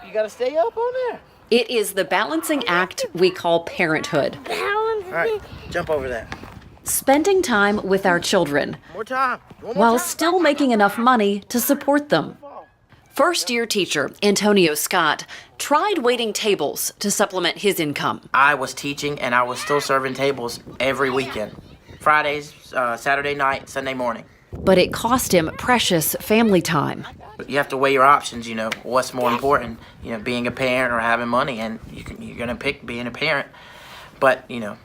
You gotta stay up on there. It is the balancing act we call parenthood. All right, jump over that. Spending time with our children More time. One more while time. still making enough money to support them. First-year teacher Antonio Scott tried waiting tables to supplement his income. I was teaching and I was still serving tables every weekend. Fridays, Saturday night, Sunday morning. But it cost him precious family time. You have to weigh your options, what's more important, being a parent or having money, and you're going to pick being a parent. But, you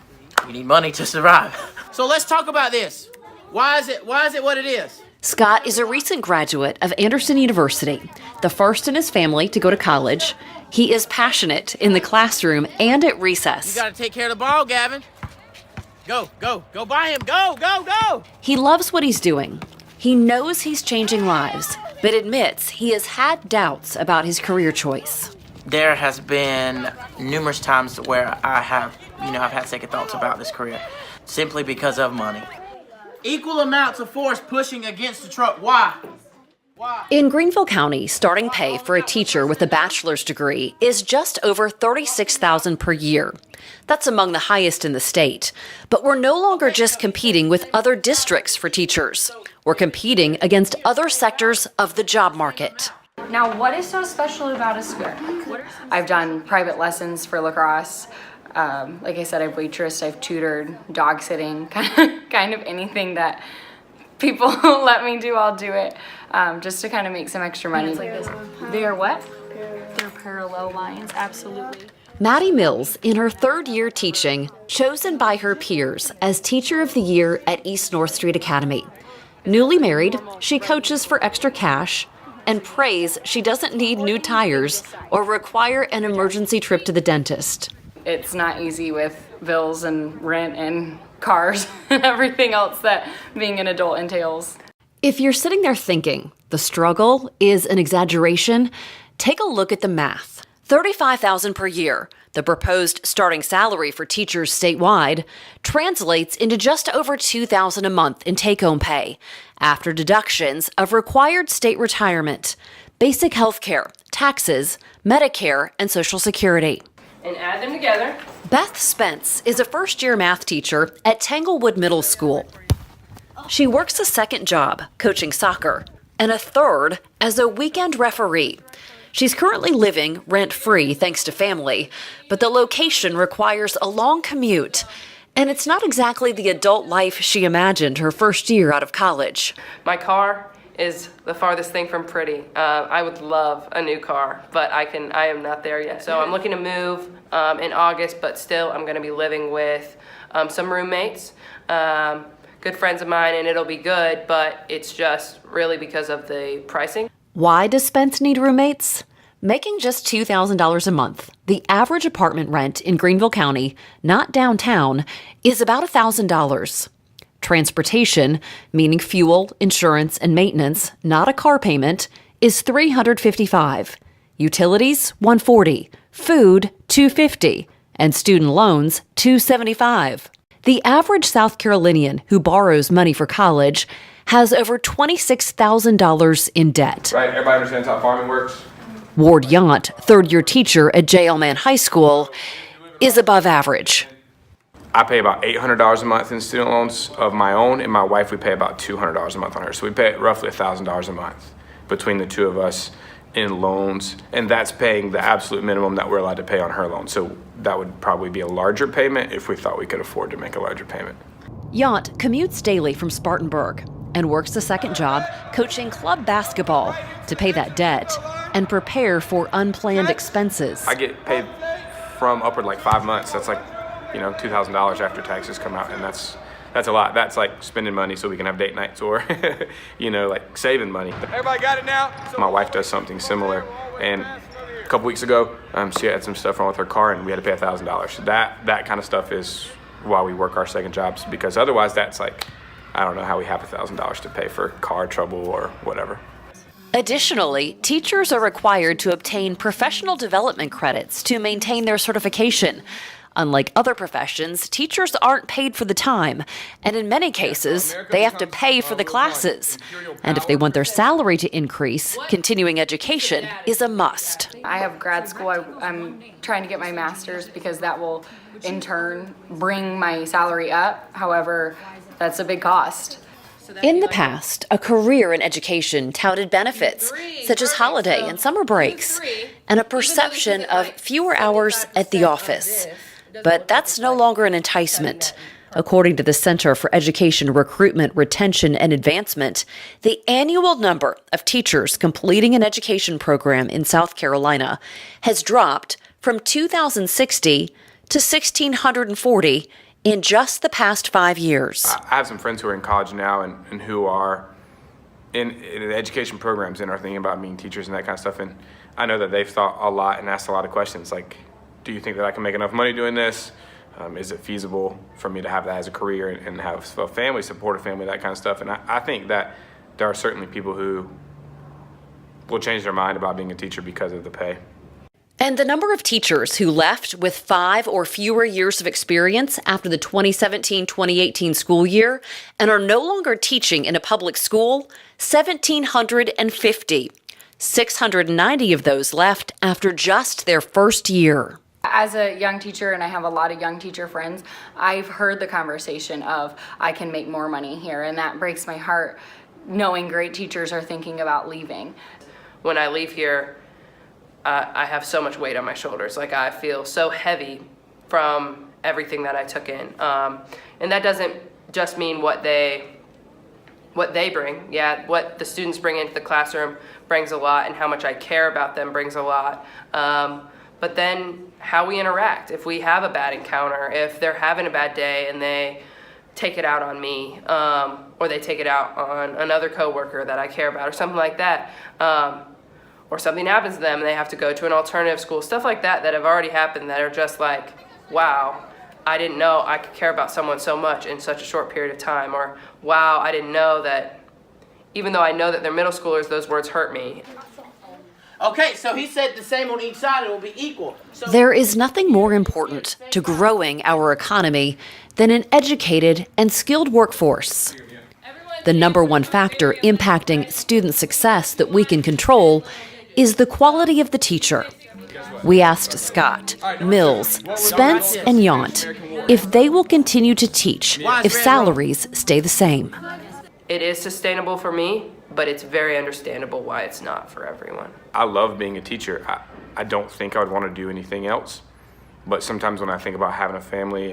need money to survive. So let's talk about this. Why is it what it is? Scott is a recent graduate of Anderson University, the first in his family to go to college. He is passionate in the classroom and at recess. You got to take care of the ball, Gavin. Go by him, go. He loves what he's doing. He knows he's changing lives, but admits he has had doubts about his career choice. There has been numerous times where I've had second thoughts about this career, simply because of money. Equal amounts of force pushing against the truck. Why? In Greenville County, starting pay for a teacher with a bachelor's degree is just over $36,000 per year. That's among the highest in the state. But we're no longer just competing with other districts for teachers. We're competing against other sectors of the job market. Now, what is so special about a school? I've done private lessons for lacrosse. Like I said, I've waitressed, I've tutored, dog sitting, kind of anything that people let me do, I'll do it, just to kind of make some extra money. It's like this. They are what? They're parallel lines, absolutely. Maddie Mills, in her third year teaching, chosen by her peers as Teacher of the Year at East North Street Academy. Newly married, she coaches for extra cash and prays she doesn't need new tires or require an emergency trip to the dentist. It's not easy with bills and rent and cars and everything else that being an adult entails. If you're sitting there thinking the struggle is an exaggeration, take a look at the math. $35,000 per year, the proposed starting salary for teachers statewide, translates into just over $2,000 a month in take-home pay, after deductions of required state retirement, basic health care, taxes, Medicare, and Social Security. And add them together. Beth Spence is a first-year math teacher at Tanglewood Middle School. She works a second job, coaching soccer, and a third as a weekend referee. She's currently living rent-free thanks to family, but the location requires a long commute, and it's not exactly the adult life she imagined her first year out of college. My car is the farthest thing from pretty. I would love a new car, but I am not there yet. So I'm looking to move in August, but still I'm gonna be living with some roommates, good friends of mine, and it'll be good, but it's just really because of the pricing. Why does Spence need roommates? Making just $2,000 a month, the average apartment rent in Greenville County, not downtown, is about $1,000. Transportation, meaning fuel, insurance, and maintenance, not a car payment, is $355. Utilities, $140. Food, $250. And student loans, $275. The average South Carolinian who borrows money for college has over $26,000 in debt. Right, everybody understands how farming works? Ward Yount, third-year teacher at J.L. Mann High School, is above average. I pay about $800 a month in student loans of my own, and my wife, we pay about $200 a month on her. So we pay roughly $1,000 a month between the two of us in loans, and that's paying the absolute minimum that we're allowed to pay on her loan. So that would probably be a larger payment if we thought we could afford to make a larger payment. Yount commutes daily from Spartanburg and works a second job coaching club basketball to pay that debt and prepare for unplanned expenses. I get paid from upward like 5 months. That's like, $2,000 after taxes come out, and that's a lot. That's like spending money so we can have date nights or, like saving money. Everybody got it now? My wife does something similar, and a couple weeks ago, she had some stuff wrong with her car, and we had to pay $1,000. That kind of stuff is why we work our second jobs, because otherwise that's like, I don't know how we have $1,000 to pay for car trouble or whatever. Additionally, teachers are required to obtain professional development credits to maintain their certification. Unlike other professions, teachers aren't paid for the time, and in many cases, they have to pay for the classes. And if they want their salary to increase, continuing education is a must. I have grad school. I'm trying to get my master's because that will, in turn, bring my salary up. However, that's a big cost. In the past, a career in education touted benefits, such as holiday and summer breaks, and a perception of fewer hours at the office. But that's no longer an enticement. According to the Center for Education Recruitment, Retention, and Advancement, the annual number of teachers completing an education program in South Carolina has dropped from 2,060 to 1,640 in just the past 5 years. I have some friends who are in college now and who are in the education programs and are thinking about being teachers and that kind of stuff. And I know that they've thought a lot and asked a lot of questions like, do you think that I can make enough money doing this? Is it feasible for me to have that as a career and have a family, support a family, that kind of stuff? And I think that there are certainly people who will change their mind about being a teacher because of the pay. And the number of teachers who left with 5 or fewer years of experience after the 2017-2018 school year and are no longer teaching in a public school, 1,750. 690 of those left after just their first year. As a young teacher, and I have a lot of young teacher friends, I've heard the conversation of, I can make more money here, and that breaks my heart knowing great teachers are thinking about leaving. When I leave here, I have so much weight on my shoulders. Like, I feel so heavy from everything that I took in. And that doesn't just mean what they bring. Yeah, what the students bring into the classroom brings a lot, and how much I care about them brings a lot. But then how we interact. If we have a bad encounter, if they're having a bad day and they take it out on me, or they take it out on another coworker that I care about, or something like that, or something happens to them and they have to go to an alternative school, stuff like that that have already happened that are just like, wow, I didn't know I could care about someone so much in such a short period of time, or wow, I didn't know that, even though I know that they're middle schoolers, those words hurt me. Okay, so he said the same on each side, it will be equal. So There is nothing more important to growing our economy than an educated and skilled workforce. The number one factor impacting student success that we can control is the quality of the teacher. We asked Scott, Mills, Spence, and Yount if they will continue to teach if salaries stay the same. It is sustainable for me, but it's very understandable why it's not for everyone. I love being a teacher. I don't think I would want to do anything else. But sometimes when I think about having a family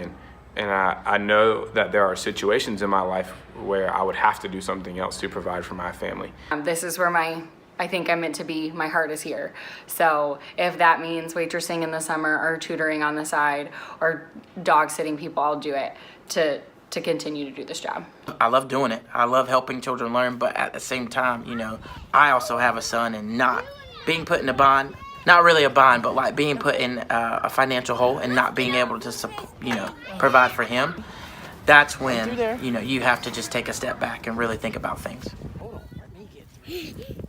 and I know that there are situations in my life where I would have to do something else to provide for my family. This is where I think I'm meant to be. My heart is here. So if that means waitressing in the summer or tutoring on the side or dog sitting people, I'll do it to continue to do this job. I love doing it. I love helping children learn, but at the same time, I also have a son, and not being put in a bind, not really a bind, but like being put in a financial hole and not being able to, provide for him, that's when, you have to just take a step back and really think about things. Hold on, let me get